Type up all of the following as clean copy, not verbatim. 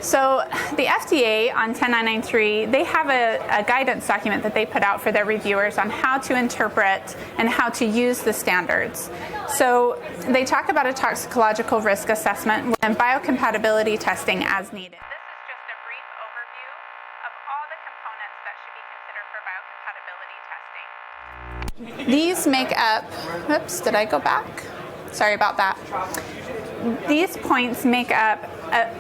So the FDA on 10993, they have a guidance document that they put out for their reviewers on how to interpret and how to use the standards. So they talk about a toxicological risk assessment and biocompatibility testing as needed. This is just a brief overview of all the components that should be considered for biocompatibility testing. These make up, oops, did I go back? Sorry about that. These points make up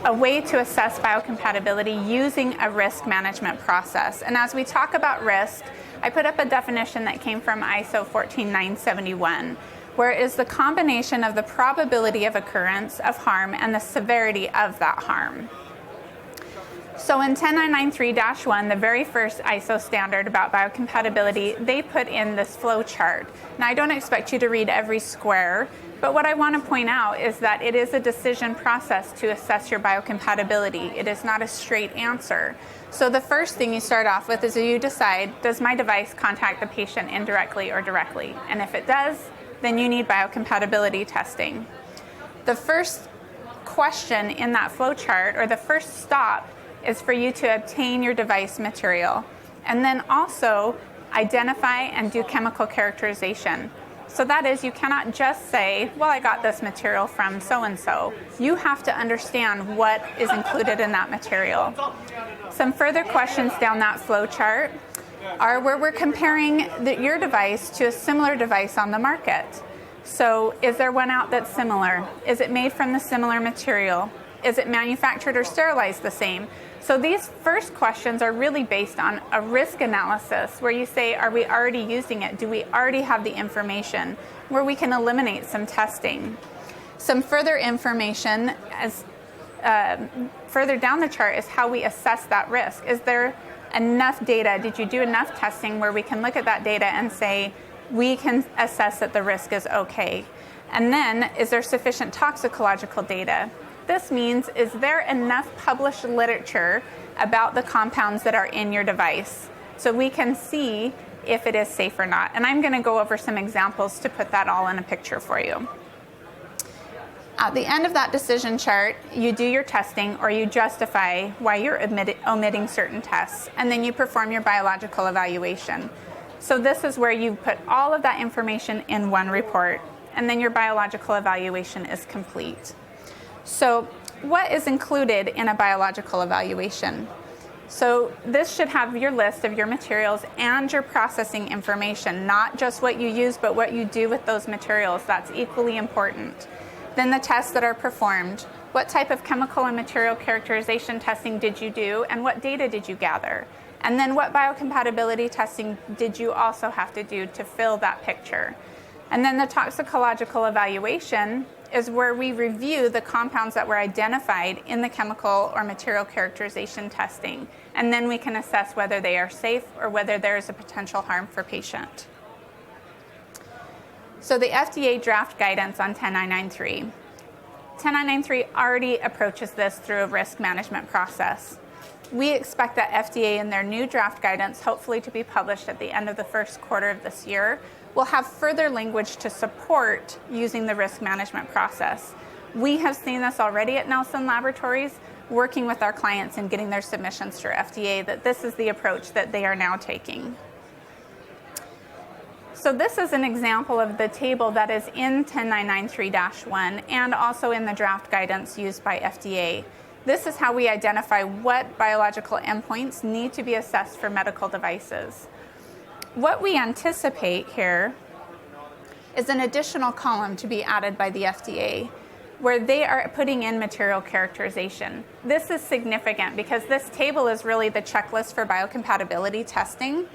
a way to assess biocompatibility using a risk management process. And as we talk about risk, I put up a definition that came from ISO 14971, where it is the combination of the probability of occurrence of harm and the severity of that harm. So in 10993-1, the very first ISO standard about biocompatibility, they put in this flow chart. Now, I don't expect you to read every square, but what I want to point out is that it is a decision process to assess your biocompatibility. It is not a straight answer. So the first thing you start off with is you decide, does my device contact the patient indirectly or directly? And if it does, then you need biocompatibility testing. The first question in that flow chart, or the first stop, is for you to obtain your device material, and then also identify and do chemical characterization. So that is, you cannot just say, well, I got this material from so-and-so. You have to understand what is included in that material. Some further questions down that flow chart are where we're comparing your device to a similar device on the market. So is there one out that's similar? Is it made from the similar material? Is it manufactured or sterilized the same? So these first questions are really based on a risk analysis where you say, are we already using it? Do we already have the information where we can eliminate some testing? Some further information as further down the chart is how we assess that risk. Is there enough data? Did you do enough testing where we can look at that data and say, we can assess that the risk is okay? And then, is there sufficient toxicological data? This means, is there enough published literature about the compounds that are in your device so we can see if it is safe or not? And I'm going to go over some examples to put that all in a picture for you. At the end of that decision chart, you do your testing or you justify why you're omitting certain tests, and then you perform your biological evaluation. So this is where you put all of that information in one report, and then your biological evaluation is complete. So what is included in a biological evaluation? So this should have your list of your materials and your processing information, not just what you use, but what you do with those materials. That's equally important. Then the tests that are performed. What type of chemical and material characterization testing did you do, and what data did you gather? And then what biocompatibility testing did you also have to do to fill that picture? And then the toxicological evaluation is where we review the compounds that were identified in the chemical or material characterization testing. And then we can assess whether they are safe or whether there is a potential harm for patient. So the FDA draft guidance on 10993. 10993 already approaches this through a risk management process. We expect that FDA in their new draft guidance, hopefully to be published at the end of the first quarter of this year, will have further language to support using the risk management process. We have seen this already at Nelson Laboratories, working with our clients and getting their submissions to FDA, that this is the approach that they are now taking. So this is an example of the table that is in 10993-1 and also in the draft guidance used by FDA. This is how we identify what biological endpoints need to be assessed for medical devices. What we anticipate here is an additional column to be added by the FDA where they are putting in material characterization. This is significant because this table is really the checklist for biocompatibility testing.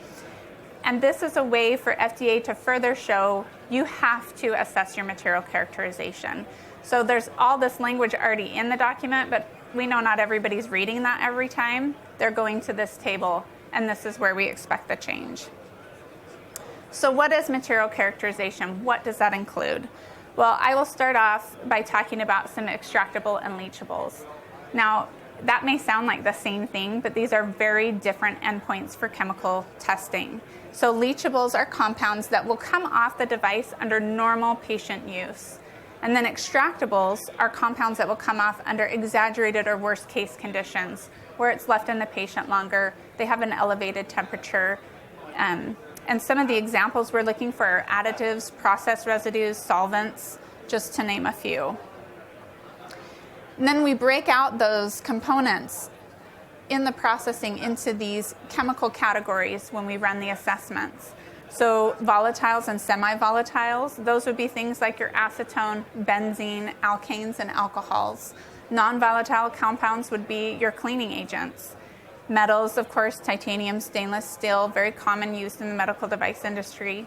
And this is a way for FDA to further show you have to assess your material characterization. So there's all this language already in the document, but we know not everybody's reading that every time. They're going to this table, and this is where we expect the change. So what is material characterization? What does that include? Well, I will start off by talking about some extractable and leachables. Now, that may sound like the same thing, but these are very different endpoints for chemical testing. So leachables are compounds that will come off the device under normal patient use. And then extractables are compounds that will come off under exaggerated or worst case conditions, where it's left in the patient longer, they have an elevated temperature. And some of the examples we're looking for are additives, process residues, solvents, just to name a few. And then we break out those components in the processing into these chemical categories when we run the assessments. So volatiles and semi-volatiles, those would be things like your acetone, benzene, alkanes, and alcohols. Non-volatile compounds would be your cleaning agents. Metals, of course, titanium, stainless steel, very common used in the medical device industry.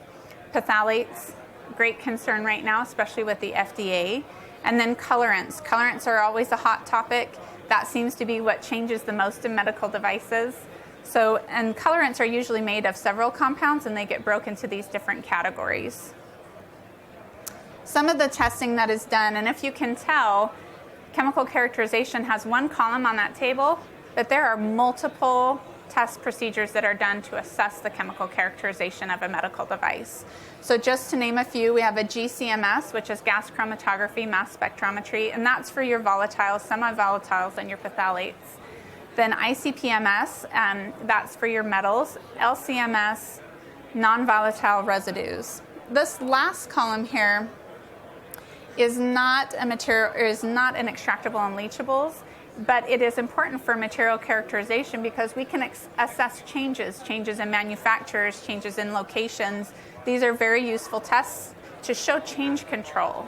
Phthalates, great concern right now, especially with the FDA. And then colorants. Colorants are always a hot topic. That seems to be what changes the most in medical devices. So, and colorants are usually made of several compounds, and they get broken into these different categories. Some of the testing that is done, and if you can tell, chemical characterization has one column on that table, but there are multiple test procedures that are done to assess the chemical characterization of a medical device. So just to name a few, we have a GCMS, which is gas chromatography, mass spectrometry, and that's for your volatiles, semi-volatiles, and your phthalates. Then ICP-MS, that's for your metals. LCMS, non-volatile residues. This last column here is not a material, is not an extractable and leachables, but it is important for material characterization because we can assess changes in manufacturers, changes in locations. These are very useful tests to show change control.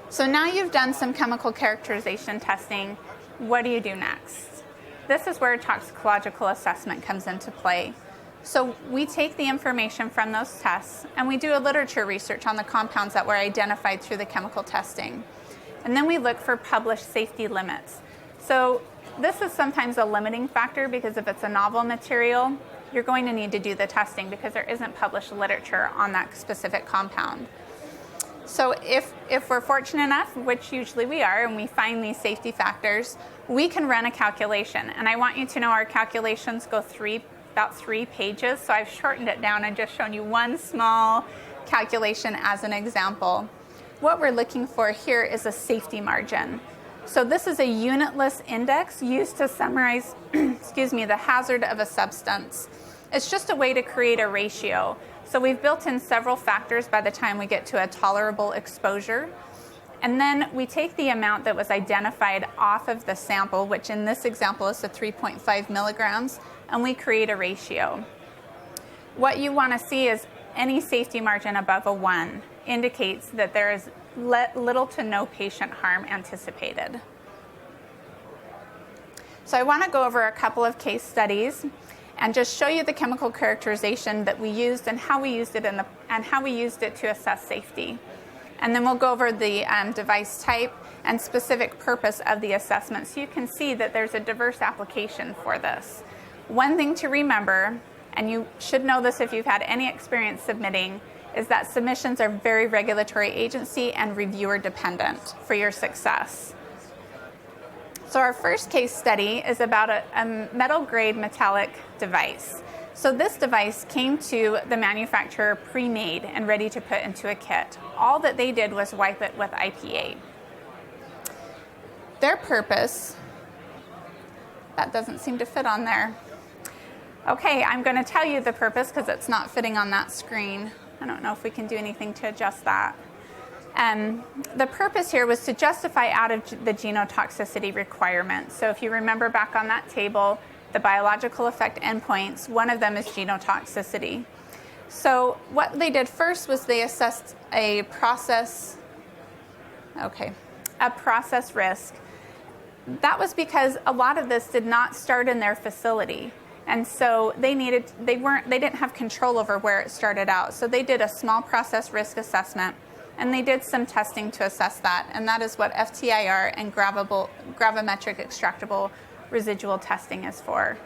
So now you've done some chemical characterization testing. What do you do next? This is where toxicological assessment comes into play. So we take the information from those tests and we do a literature research on the compounds that were identified through the chemical testing. And then we look for published safety limits. So this is sometimes a limiting factor because if it's a novel material, you're going to need to do the testing because there isn't published literature on that specific compound. So if we're fortunate enough, which usually we are, and we find these safety factors, we can run a calculation. And I want you to know our calculations go about 3 pages. So I've shortened it down and just shown you one small calculation as an example. What we're looking for here is a safety margin. So this is a unitless index used to summarize the hazard of a substance. It's just a way to create a ratio. So we've built in several factors by the time we get to a tolerable exposure. And then we take the amount that was identified off of the sample, which in this example is the 3.5 milligrams, and we create a ratio. What you want to see is any safety margin above a 1 indicates that there is little to no patient harm anticipated. So I want to go over a couple of case studies and just show you the chemical characterization that we used and how we used it to assess safety. And then we'll go over the device type and specific purpose of the assessment so you can see that there's a diverse application for this. One thing to remember, and you should know this if you've had any experience submitting, is that submissions are very regulatory agency and reviewer dependent for your success. So our first case study is about a metal grade metallic device. So this device came to the manufacturer pre-made and ready to put into a kit. All that they did was wipe it with IPA. Their purpose, that doesn't seem to fit on there. Okay, I'm going to tell you the purpose because it's not fitting on that screen. I don't know if we can do anything to adjust that. The purpose here was to justify out of the genotoxicity requirement. So if you remember back on that table, the biological effect endpoints, one of them is genotoxicity. So what they did first was they assessed a process risk. That was because a lot of this did not start in their facility. And so they didn't have control over where it started out. So they did a small process risk assessment, and they did some testing to assess that. And that is what FTIR and gravimetric extractable residual testing is for.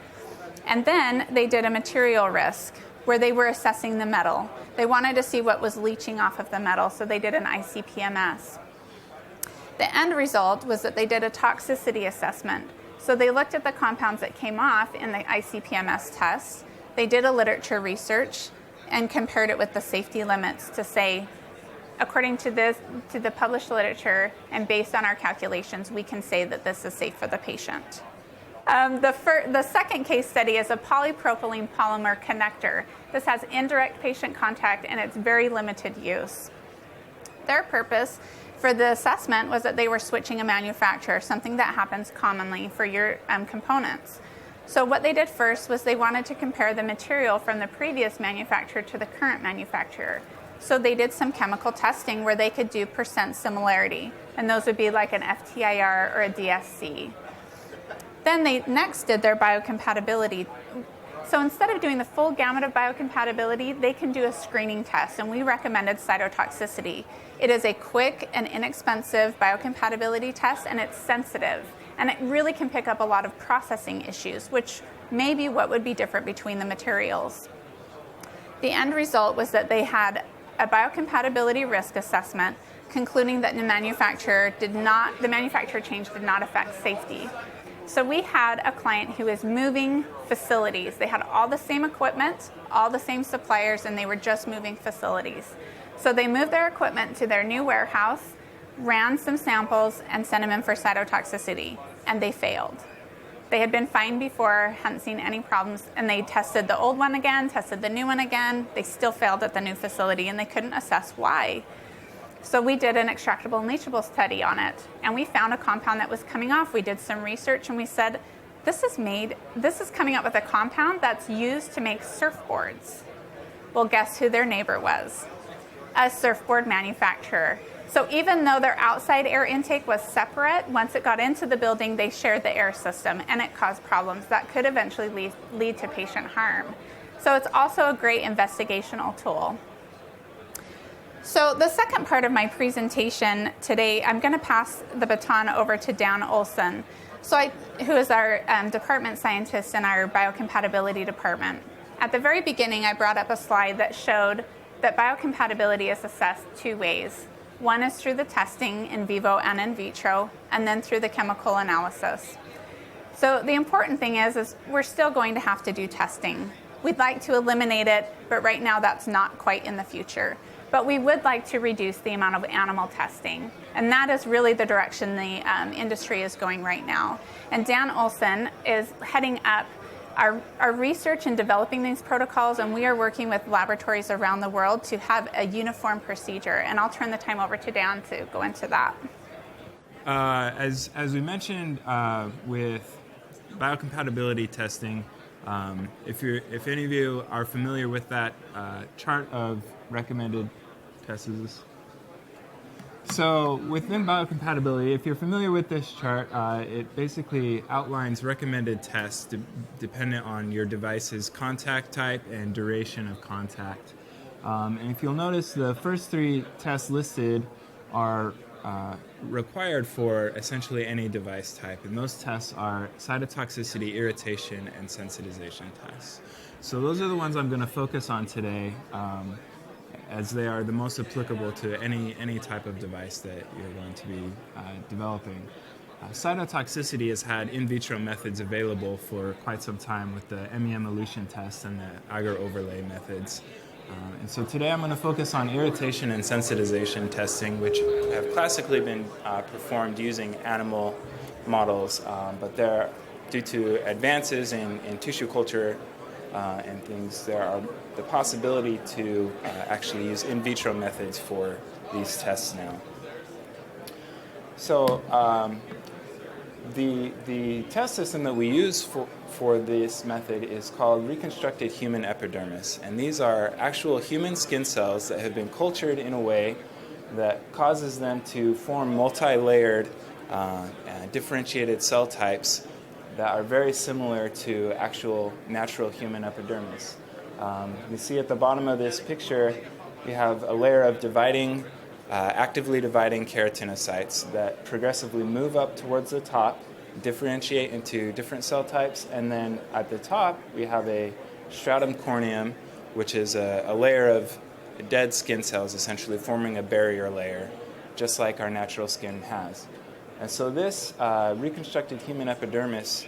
And then they did a material risk where they were assessing the metal. They wanted to see what was leaching off of the metal, so they did an ICP-MS. The end result was that they did a toxicity assessment. So they looked at the compounds that came off in the ICP-MS test. They did a literature research and compared it with the safety limits to say, according to the published literature and based on our calculations, we can say that this is safe for the patient. The second case study is a polypropylene polymer connector. This has indirect patient contact and it's very limited use. Their purpose for the assessment was that they were switching a manufacturer, something that happens commonly for your components. So what they did first was they wanted to compare the material from the previous manufacturer to the current manufacturer. So they did some chemical testing where they could do percent similarity, and those would be like an FTIR or a DSC. Then they next did their biocompatibility. So instead of doing the full gamut of biocompatibility, they can do a screening test, and we recommended cytotoxicity. It is a quick and inexpensive biocompatibility test, and it's sensitive. And it really can pick up a lot of processing issues, which may be what would be different between the materials. The end result was that they had a biocompatibility risk assessment concluding that the manufacturer change did not affect safety. So we had a client who was moving facilities. They had all the same equipment, all the same suppliers, and they were just moving facilities. So they moved their equipment to their new warehouse, ran some samples, and sent them in for cytotoxicity, and they failed. They had been fine before, hadn't seen any problems, and they tested the old one again, tested the new one again. They still failed at the new facility, and they couldn't assess why. So we did an extractable and leachable study on it, and we found a compound that was coming off. We did some research, and we said, this is coming up with a compound that's used to make surfboards. Well, guess who their neighbor was? A surfboard manufacturer. So even though their outside air intake was separate, once it got into the building, they shared the air system, and it caused problems that could eventually lead to patient harm. So it's also a great investigational tool. So the second part of my presentation today, I'm going to pass the baton over to Dan Olson, who is our department scientist in our biocompatibility department. At the very beginning, I brought up a slide that showed that biocompatibility is assessed two ways. One is through the testing in vivo and in vitro, and then through the chemical analysis. So the important thing is we're still going to have to do testing. We'd like to eliminate it, but right now that's not quite in the future. But we would like to reduce the amount of animal testing. And that is really the direction the industry is going right now. And Dan Olson is heading up our research in developing these protocols, and we are working with laboratories around the world to have a uniform procedure. And I'll turn the time over to Dan to go into that. As we mentioned with biocompatibility testing, if any of you are familiar with that chart of recommended tests. So within biocompatibility, if you're familiar with this chart, it basically outlines recommended tests dependent on your device's contact type and duration of contact. And if you'll notice, the first three tests listed are required for essentially any device type, and those tests are cytotoxicity, irritation, and sensitization tests. So those are the ones I'm going to focus on today, as they are the most applicable to any type of device that you're going to be developing. Cytotoxicity has had in vitro methods available for quite some time with the MEM elution test and the agar overlay methods. And so today I'm going to focus on irritation and sensitization testing, which have classically been performed using animal models, but they're due to advances in tissue culture and things, there are the possibility to actually use in vitro methods for these tests now. So the test system that we use for this method is called reconstructed human epidermis, and these are actual human skin cells that have been cultured in a way that causes them to form multi-layered differentiated cell types that are very similar to actual natural human epidermis. You see at the bottom of this picture, we have a layer of actively dividing keratinocytes that progressively move up towards the top, differentiate into different cell types, and then at the top we have a stratum corneum, which is a layer of dead skin cells essentially forming a barrier layer, just like our natural skin has. And so this reconstructed human epidermis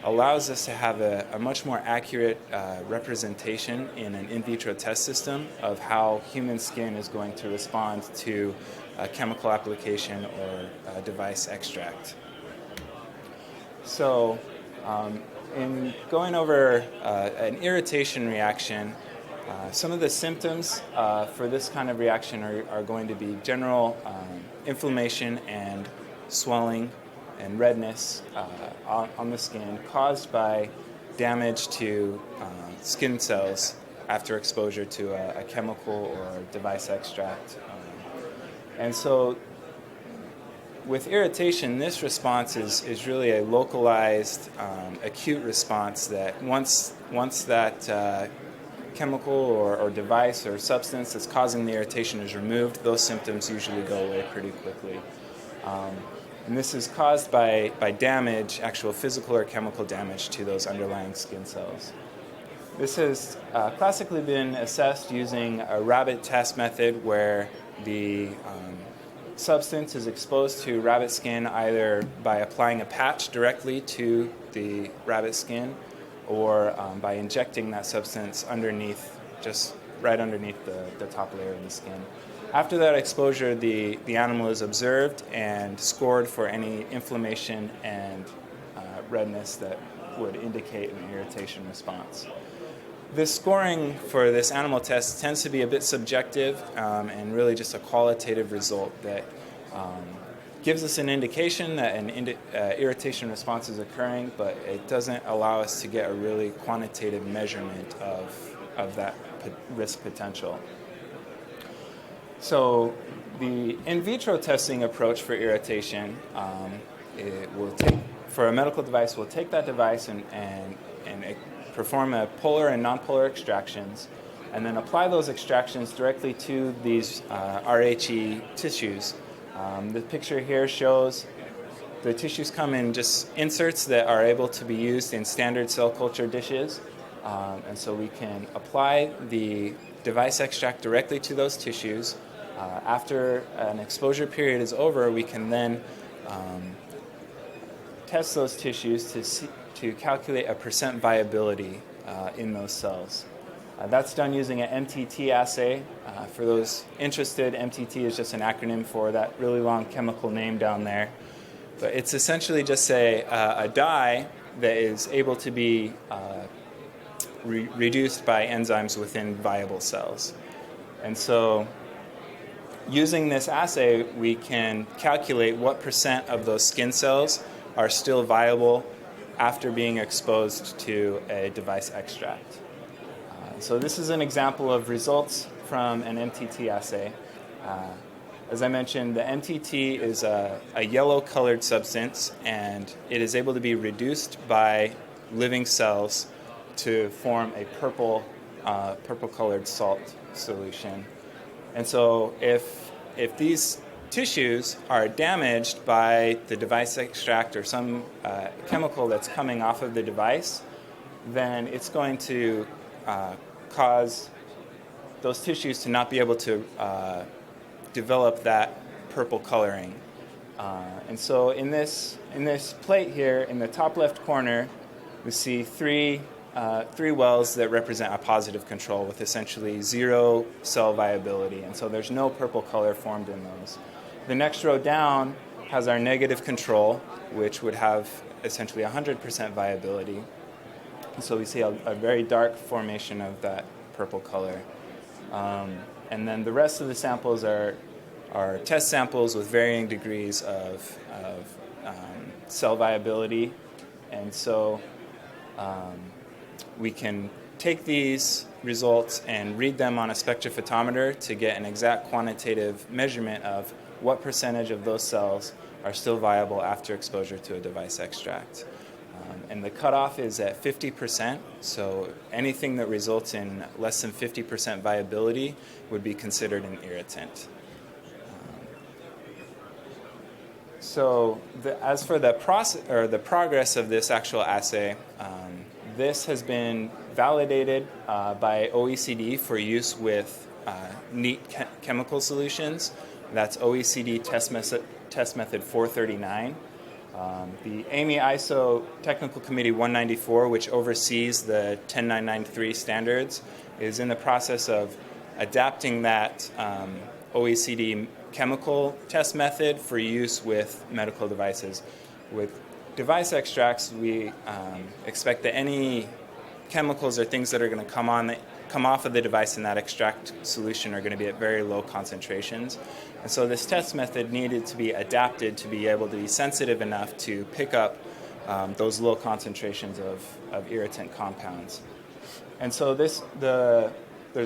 allows us to have a much more accurate representation in an in vitro test system of how human skin is going to respond to a chemical application or a device extract. So in going over an irritation reaction, some of the symptoms for this kind of reaction are going to be general inflammation and swelling and redness on the skin caused by damage to skin cells after exposure to a chemical or device extract. And so with irritation, this response is really a localized, acute response that once that chemical or device or substance that's causing the irritation is removed, those symptoms usually go away pretty quickly. And this is caused by damage, actual physical or chemical damage to those underlying skin cells. This has classically been assessed using a rabbit test method where the substance is exposed to rabbit skin either by applying a patch directly to the rabbit skin or by injecting that substance underneath, just right underneath the top layer of the skin. After that exposure, the animal is observed and scored for any inflammation and redness that would indicate an irritation response. This scoring for this animal test tends to be a bit subjective and really just a qualitative result that gives us an indication that an irritation response is occurring, but it doesn't allow us to get a really quantitative measurement of that risk potential. So the in vitro testing approach for irritation, for a medical device, we'll take that device and perform a polar and nonpolar extractions, and then apply those extractions directly to these RHE tissues. The picture here shows the tissues come in just inserts that are able to be used in standard cell culture dishes, and so we can apply the device extract directly to those tissues. After an exposure period is over, we can then test those tissues to calculate a percent viability in those cells. That's done using an MTT assay. For those interested, MTT is just an acronym for that really long chemical name down there. But it's essentially just a dye that is able to be reduced by enzymes within viable cells. And so using this assay, we can calculate what percent of those skin cells are still viable after being exposed to a device extract. So this is an example of results from an MTT assay. As I mentioned, the MTT is a yellow-colored substance, and it is able to be reduced by living cells to form a purple-colored salt solution. And so if these tissues are damaged by the device extract or some chemical that's coming off of the device, then it's going to cause those tissues to not be able to develop that purple coloring. And so in this plate here, in the top left corner, we see three wells that represent a positive control with essentially zero cell viability. And so there's no purple color formed in those. The next row down has our negative control, which would have essentially 100% viability. And so we see a very dark formation of that purple color. And then the rest of the samples are test samples with varying degrees of cell viability. And so we can take these results and read them on a spectrophotometer to get an exact quantitative measurement of what percentage of those cells are still viable after exposure to a device extract. And the cutoff is at 50%, so anything that results in less than 50% viability would be considered an irritant. As for the process or the progress of this actual assay, this has been validated by OECD for use with neat chemical solutions. That's OECD test method 439. The AMI ISO Technical Committee 194, which oversees the 10993 standards, is in the process of adapting that OECD chemical test method for use with medical devices. With device extracts, we expect that any chemicals or things that are going to come off of the device in that extract solution are going to be at very low concentrations. And so this test method needed to be adapted to be able to be sensitive enough to pick up those low concentrations of irritant compounds. And so there's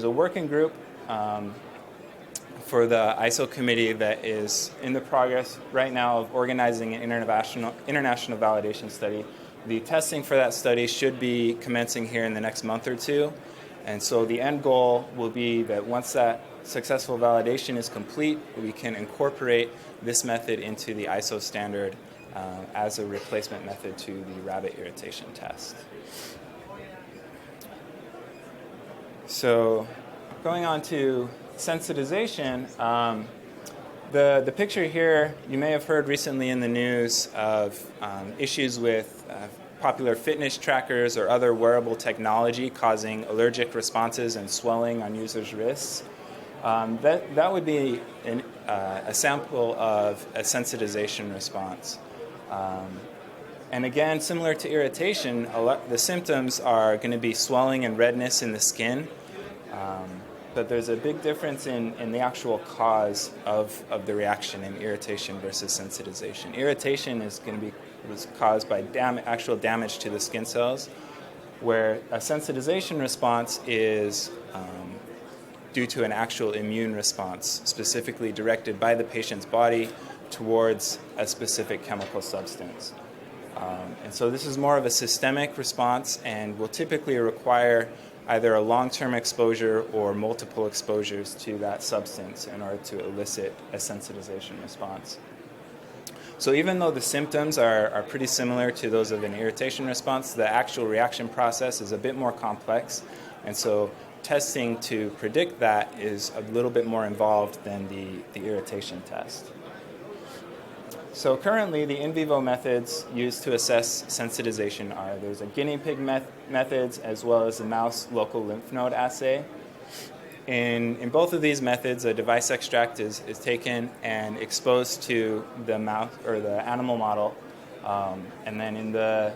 a working group for the ISO committee that is in the progress right now of organizing an international validation study. The testing for that study should be commencing here in the next month or two. And so the end goal will be that once that successful validation is complete, we can incorporate this method into the ISO standard as a replacement method to the rabbit irritation test. So going on to sensitization, the picture here, you may have heard recently in the news of issues with popular fitness trackers or other wearable technology causing allergic responses and swelling on users' wrists. That would be a sample of a sensitization response. And again, similar to irritation, the symptoms are going to be swelling and redness in the skin. But there's a big difference in the actual cause of the reaction in irritation versus sensitization. Irritation was caused by actual damage to the skin cells, where a sensitization response is due to an actual immune response, specifically directed by the patient's body towards a specific chemical substance. And so this is more of a systemic response and will typically require either a long-term exposure or multiple exposures to that substance in order to elicit a sensitization response. So even though the symptoms are pretty similar to those of an irritation response, the actual reaction process is a bit more complex. And so testing to predict that is a little bit more involved than the irritation test. So currently, the in vivo methods used to assess sensitization are there's a guinea pig methods as well as a mouse local lymph node assay. In both of these methods, a device extract is taken and exposed to the mouse or the animal model, and then in the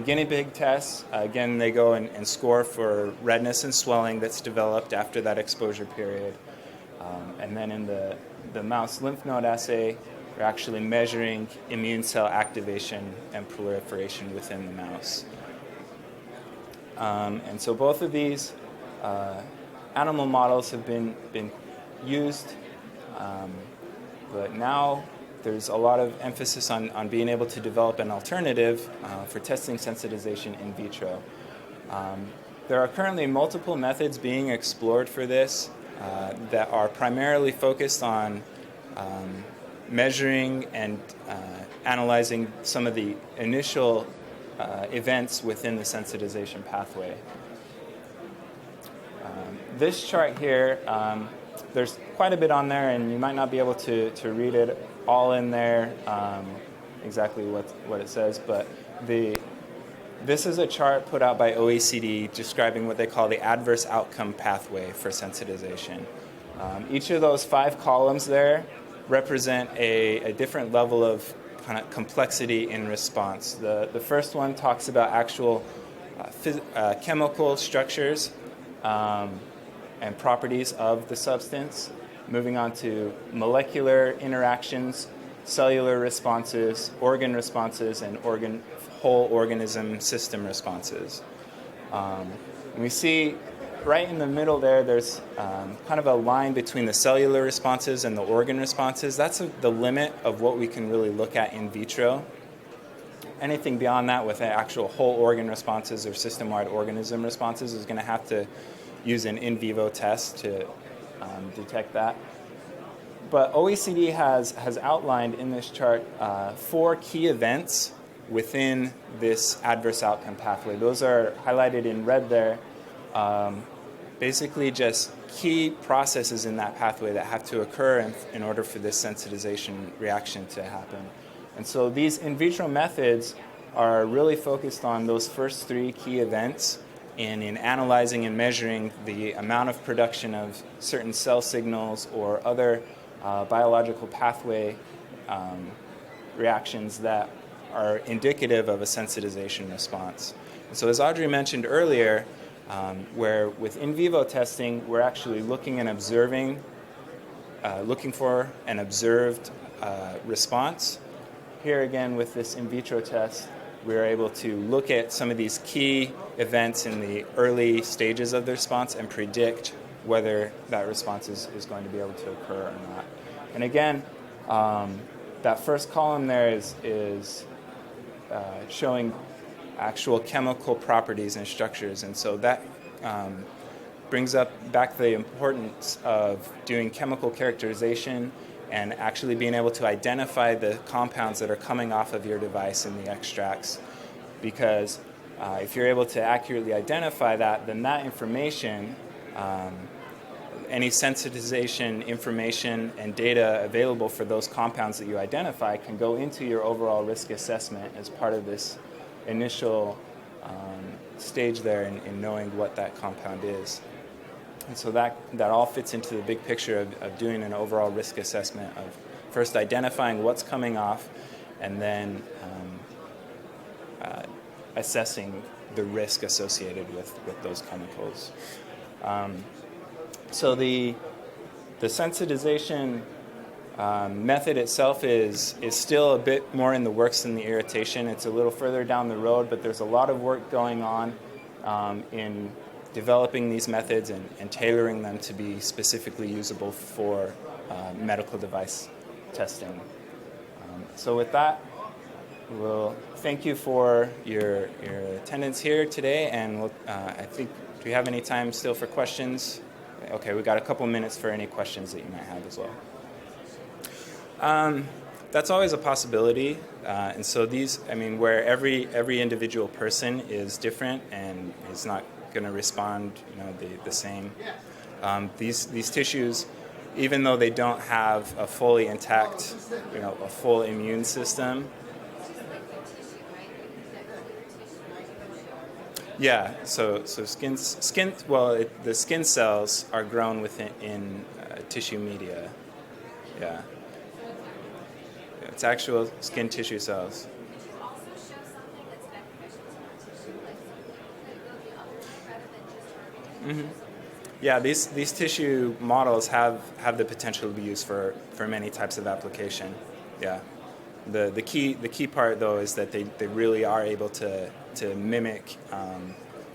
guinea pig test, again they go and score for redness and swelling that's developed after that exposure period, and then in the mouse lymph node assay, we're actually measuring immune cell activation and proliferation within the mouse. And so both of these animal models have been used, but now there's a lot of emphasis on being able to develop an alternative for testing sensitization in vitro. There are currently multiple methods being explored for this that are primarily focused on measuring and analyzing some of the initial events within the sensitization pathway. This chart here, there's quite a bit on there, and you might not be able to read it all in there, exactly what it says, but this is a chart put out by OECD describing what they call the adverse outcome pathway for sensitization. Each of those 5 columns there represent a different level of kind of complexity in response. The first one talks about actual chemical structures and properties of the substance, moving on to molecular interactions, cellular responses, organ responses, and whole organism system responses. And we see right in the middle there's kind of a line between the cellular responses and the organ responses. That's the limit of what we can really look at in vitro. Anything beyond that with actual whole organ responses or system-wide organism responses is going to have to use an in vivo test to detect that. But OECD has outlined in this chart 4 key events within this adverse outcome pathway. Those are highlighted in red there. Basically just key processes in that pathway that have to occur in order for this sensitization reaction to happen. And so these in vitro methods are really focused on those first three key events and in analyzing and measuring the amount of production of certain cell signals or other biological pathway reactions that are indicative of a sensitization response. And so as Audrey mentioned earlier, where with in vivo testing, we're actually looking and observing, looking for an observed response. Here again with this in vitro test, we're able to look at some of these key events in the early stages of the response and predict whether that response is going to be able to occur or not. And again, that first column there is showing actual chemical properties and structures. And so that brings up back the importance of doing chemical characterization and actually being able to identify the compounds that are coming off of your device in the extracts. Because if you're able to accurately identify that, then that information, any sensitization information and data available for those compounds that you identify can go into your overall risk assessment as part of this initial stage there in knowing what that compound is. And so that all fits into the big picture of doing an overall risk assessment of first identifying what's coming off and then assessing the risk associated with those chemicals. So the sensitization method itself is still a bit more in the works than the irritation. It's a little further down the road, but there's a lot of work going on in developing these methods and tailoring them to be specifically usable for medical device testing. So with that, we'll thank you for your attendance here today, and we'll, I think, do we have any time still for questions? Okay, we got a couple minutes for any questions that you might have as well. That's always a possibility, and so these, I mean, where every individual person is different and is not going to respond, the same. These tissues, even though they don't have a fully intact, a full immune system. Yeah. So skin. Well, the skin cells are grown within tissue media. Yeah. It's actual skin tissue cells. Mm-hmm. Yeah, these tissue models have the potential to be used for many types of application. Yeah, the key part though is that they really are able to mimic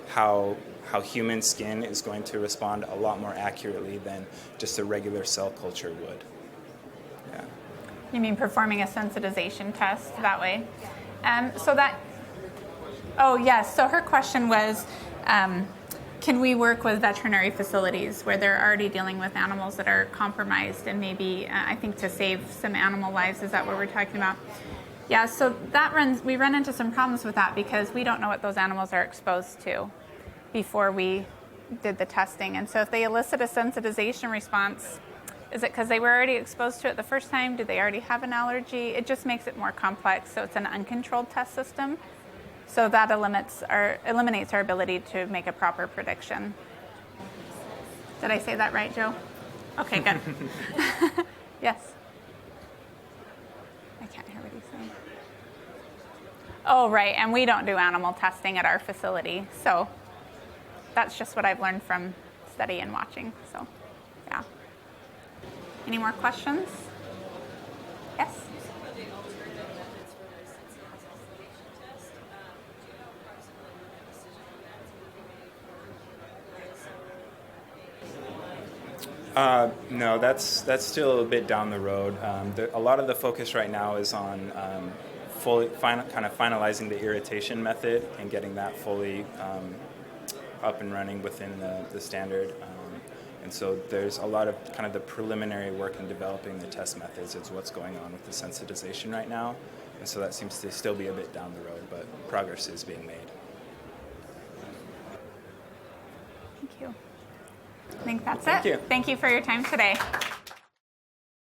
how human skin is going to respond a lot more accurately than just a regular cell culture would. Yeah. You mean performing a sensitization test that way? Oh yes. So her question was. Can we work with veterinary facilities where they're already dealing with animals that are compromised and maybe, I think, to save some animal lives? Is that what we're talking about? Yeah, so we run into some problems with that because we don't know what those animals are exposed to before we did the testing. And so if they elicit a sensitization response, is it because they were already exposed to it the first time? Do they already have an allergy? It just makes it more complex. So it's an uncontrolled test system. So that eliminates our ability to make a proper prediction. Did I say that right, Joe? Okay, good. Yes. I can't hear what he's saying. Oh, right, and we don't do animal testing at our facility. So that's just what I've learned from study and watching. So, yeah. Any more questions? Yes? No, that's still a bit down the road. A lot of the focus right now is on finalizing the irritation method and getting that fully up and running within the standard. And so there's a lot of kind of the preliminary work in developing the test methods is what's going on with the sensitization right now. And so that seems to still be a bit down the road, but progress is being made. Thank you. I think that's Thank it. you. Thank you for your time today.